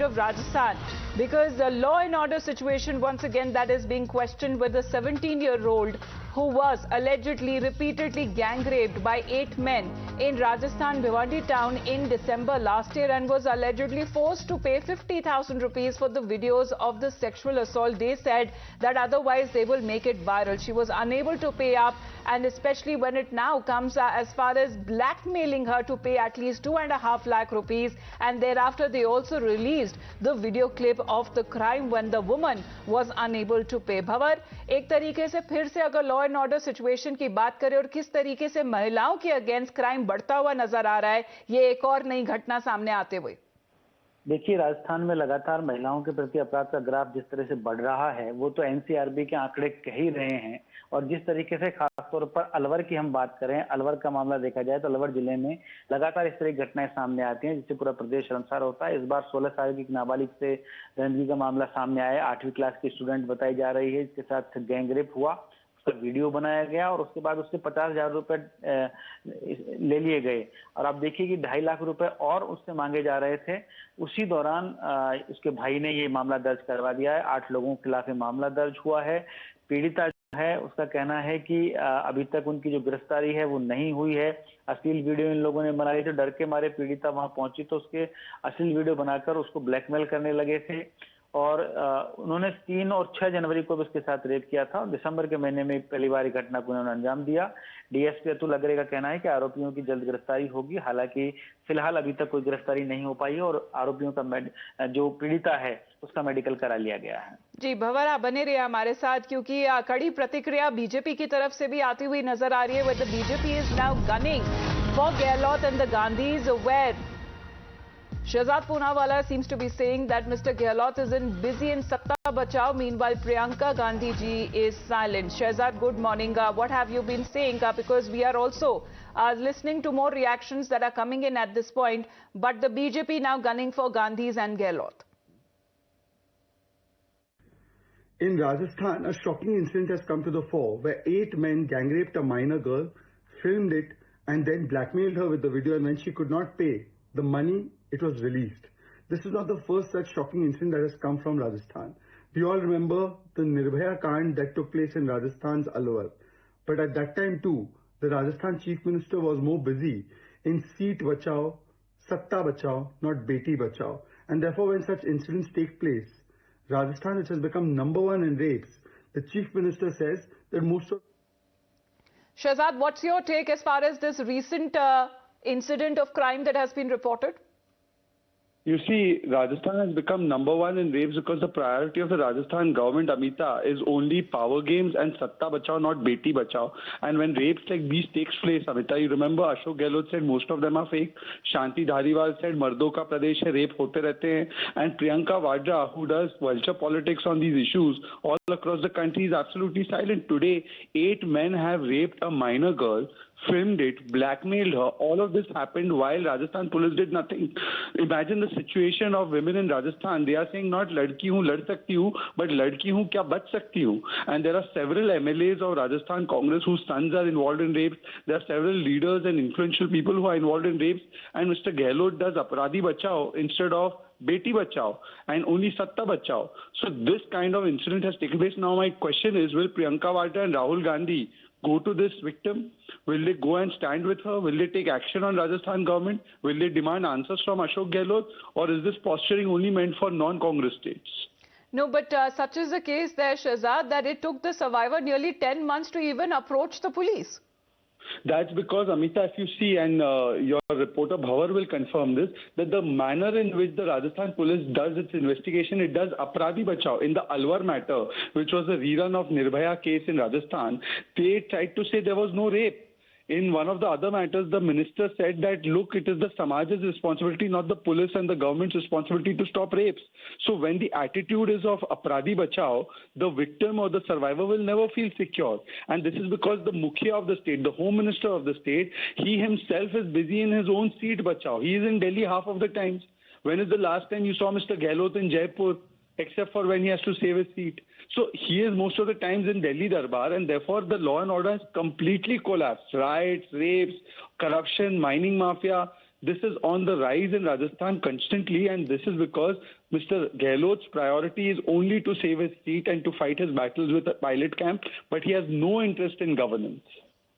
of Rajasthan, because the law and order situation once again that is being questioned with a 17-year-old who was allegedly repeatedly gang raped by 8 men in Rajasthan Bhiwandi town in December last year and was allegedly forced to pay 50,000 rupees for the videos of the sexual assault. They said that otherwise they will make it viral. She was unable to pay up, and especially when it now comes as far as blackmailing her to pay at least 2.5 lakh rupees, and thereafter they also released the video clip of the crime when the woman was unable to pay. Bhavar, एक तरीके से फिर से अगर law and order situation की बात करें और किस तरीके से महिलाओं के अगेंस्ट क्राइम बढ़ता हुआ नजर आ रहा है, ये एक और नई घटना सामने आते हुए। देखिए, राजस्थान में लगातार महिलाओं के प्रति अपराध का ग्राफ जिस तरह से बढ़ रहा है वो तो एनसीआरबी के आंकड़े कह ही रहे हैं। और जिस तरीके से खासतौर पर अलवर की हम बात करें, अलवर का मामला देखा जाए तो अलवर जिले में लगातार इस तरह की घटनाएं सामने आती हैं जिससे पूरा प्रदेश शर्मसार होता है। इस बार 16 साल की एक नाबालिग से दरिंदगी का मामला सामने आया। 8वीं क्लास की स्टूडेंट बताई जा रही है, जिसके साथ गैंगरेप हुआ, उसका वीडियो बनाया गया और उसके बाद उससे 50,000 रुपए ले लिए गए। और आप देखिए कि 2.5 लाख रुपए और उससे मांगे जा रहे थे। उसी दौरान उसके भाई ने ये मामला दर्ज करवा दिया है। 8 लोगों के खिलाफ ये मामला दर्ज हुआ है। पीड़िता है, उसका कहना है कि अभी तक उनकी जो गिरफ्तारी है वो नहीं हुई है। अश्लील वीडियो इन लोगों ने बनाई थी। डर के मारे पीड़िता वहां पहुंची तो उसके अश्लील वीडियो बनाकर उसको ब्लैकमेल करने लगे थे। और उन्होंने 3 और 6 जनवरी को भी उसके साथ रेप किया था। दिसंबर के महीने में पहली बार घटना को उन्होंने अंजाम दिया। डीएसपी अतुल अग्रे का कहना है कि आरोपियों की जल्द गिरफ्तारी होगी। हालांकि फिलहाल अभी तक कोई गिरफ्तारी नहीं हो पाई और आरोपियों का जो पीड़िता है उसका मेडिकल करा लिया गया है। जी भंवर, आप बने रहिए हमारे साथ, क्योंकि कड़ी प्रतिक्रिया बीजेपी की तरफ से भी आती हुई नजर आ रही है। With the BJP is now gunning for Gehlot and the Gandhis, where Shehzad Poonawalla seems to be saying that Mr. Gehlot is busy in Satta Bachao. Meanwhile, Priyanka Gandhi ji is silent. Shehzad, good morning. What have you been saying? Because we are also listening to more reactions that are coming in at this point. But the BJP now gunning for Gandhis and Gehlot. In Rajasthan, a shocking incident has come to the fore where 8 men gang raped a minor girl, filmed it, and then blackmailed her with the video, and when she could not pay the money, it was released. This is not the first such shocking incident that has come from Rajasthan. We all remember the Nirbhaya Kand that took place in Rajasthan's Alwar. But at that time too, the Rajasthan Chief Minister was more busy in Seat Bachao, Satta Bachao, not Beti Bachao. And therefore, when such incidents take place, Rajasthan, which has become #1 in rapes, the Chief Minister says that most of... Shehzad, what's your take as far as this recent incident of crime that has been reported? You see, Rajasthan has become #1 in rapes because the priority of the Rajasthan government, Amita, is only power games and Satta Bachao, not Beti Bachao. And when rapes like these takes place, Amita, you remember Ashok Gehlot said most of them are fake. Shanti Dhariwal said Mardon ka Pradesh hai, rape hote rehte hain. And Priyanka Vadra, who does vulture politics on these issues all across the country, is absolutely silent. Today, 8 men have raped a minor girl, filmed it, blackmailed her. All of this happened while Rajasthan police did nothing. Imagine the situation of women in Rajasthan. They are saying not ladki hu lad sakti hu, but ladki hu kya bach sakti hu. And there are several MLAs of Rajasthan Congress whose sons are involved in rapes. There are several leaders and influential people who are involved in rapes. And Mr. Gehlot does Aparadi Bachao instead of Beti Bachao and only Satta Bachao. So this kind of incident has taken place. Now my question is, will Priyanka Vadra and Rahul Gandhi go to this victim? Will they go and stand with her? Will they take action on Rajasthan government? Will they demand answers from Ashok Gehlot? Or is this posturing only meant for non-Congress states? No, but such is the case there, Shehzad, that it took the survivor nearly 10 months to even approach the police. That's because, Amita, if you see, and your reporter Bhavar will confirm this, that the manner in which the Rajasthan police does its investigation, it does Aparadi Bachao. In the Alwar matter, which was a rerun of Nirbhaya case in Rajasthan, they tried to say there was no rape. In one of the other matters, the minister said that, look, it is the Samaj's responsibility, not the police and the government's responsibility to stop rapes. So when the attitude is of Aparadi Bachao, the victim or the survivor will never feel secure. And this is because the Mukhya of the state, the Home Minister of the state, he himself is busy in his own seat Bachao. He is in Delhi half of the times. When is the last time you saw Mr. Gehlot in Jaipur? Except for when he has to save his seat. So he is most of the times in Delhi Darbar, and therefore the law and order has completely collapsed. Riots, rapes, corruption, mining mafia. this is on the rise in Rajasthan constantly, and this is because Mr. Gehlot's priority is only to save his seat and to fight his battles with the pilot camp, but he has no interest in governance.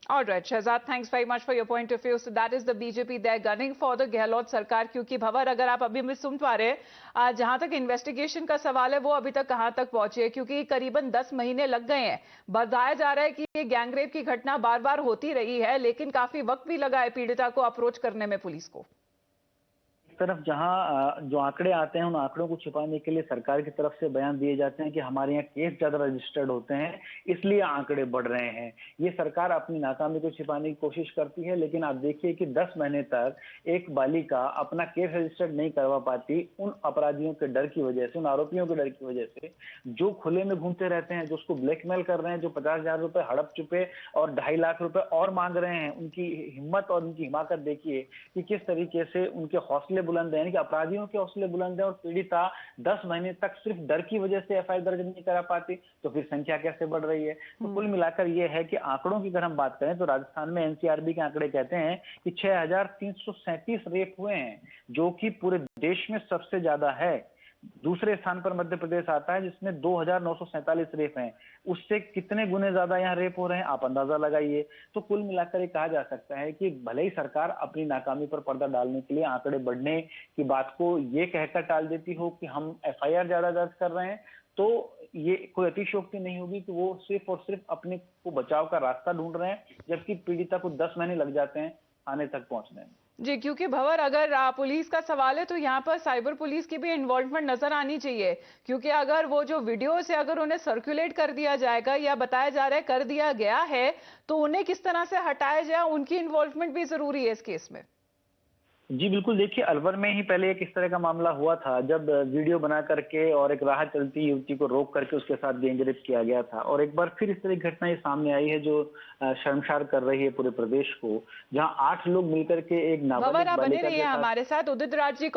All right, Shehzad, thanks very much for your point of view. So that is the BJP there gunning for the Gehlot सरकार, क्योंकि भंवर अगर आप अभी भी सुन पा रहे हैं, जहां तक इन्वेस्टिगेशन का सवाल है वो अभी तक कहां तक पहुंचे, क्योंकि करीबन 10 महीने लग गए हैं। बताया जा रहा है कि ये गैंगरेप की घटना बार बार होती रही है, लेकिन काफी वक्त भी लगा है पीड़िता को अप्रोच करने में पुलिस को। तरफ जहां जो आंकड़े आते हैं उन आंकड़ों को छिपाने के लिए सरकार की तरफ से बयान दिए जाते हैं कि हमारे यहाँ केस ज्यादा रजिस्टर्ड होते हैं इसलिए आंकड़े बढ़ रहे हैं। ये सरकार अपनी नाकामी को छिपाने की कोशिश करती है, लेकिन आप देखिए कि 10 महीने तक एक बालिका अपना केस रजिस्टर्ड नहीं करवा पाती उन अपराधियों के डर की वजह से, उन आरोपियों के डर की वजह से जो खुले में घूमते रहते हैं, जो उसको ब्लैकमेल कर रहे हैं, जो 50,000 रुपए हड़प चुके और 2.5 लाख रुपए और मांग रहे हैं। उनकी हिम्मत और उनकी हिमाकत देखिए कि किस तरीके से उनके हौसले बुलंद है, यानी कि अपराधियों के हौसले बुलंद है और पीड़िता 10 महीने तक सिर्फ डर की वजह से एफआईआर दर्ज नहीं करा पाती, तो फिर संख्या कैसे बढ़ रही है। तो कुल मिलाकर ये है कि आंकड़ों की अगर हम बात करें तो राजस्थान में एनसीआरबी के आंकड़े कहते हैं कि 6,337 रेप हुए हैं, जो कि पूरे देश में सबसे ज्यादा है। दूसरे स्थान पर मध्य प्रदेश आता है जिसमें 2,947 रेप हैं। उससे कितने गुने ज्यादा यहाँ रेप हो रहे हैं आप अंदाजा लगाइए। तो कुल मिलाकर ये कहा जा सकता है कि भले ही सरकार अपनी नाकामी पर पर्दा डालने के लिए आंकड़े बढ़ने की बात को ये कहकर टाल देती हो कि हम एफआईआर ज्यादा दर्ज कर रहे हैं, तो ये कोई अतिशयोक्ति नहीं होगी कि वो सिर्फ और सिर्फ अपने को बचाव का रास्ता ढूंढ रहे हैं, जबकि पीड़िता को 10 महीने लग जाते हैं थाने तक पहुंचने में। जी, क्योंकि भंवर अगर पुलिस का सवाल है तो यहाँ पर साइबर पुलिस की भी इन्वॉल्वमेंट नजर आनी चाहिए, क्योंकि अगर वो जो वीडियोस है अगर उन्हें सर्कुलेट कर दिया जाएगा या बताया जा रहा है कर दिया गया है, तो उन्हें किस तरह से हटाया जाए, उनकी इन्वॉल्वमेंट भी जरूरी है इस केस में। जी बिल्कुल, देखिए अलवर में ही पहले एक इस तरह का मामला हुआ था जब वीडियो बना करके और एक राह चलती युवती को रोक करके उसके साथ गैंगरेप किया गया था, और एक बार फिर इस तरह की घटना सामने आई है जो शर्मसार कर रही है पूरे प्रदेश को, जहां 8 लोग मिलकर के एक नाबालिग भंवर आप बने बालिका रहिए के साथ। हमारे साथ। उदित राज जी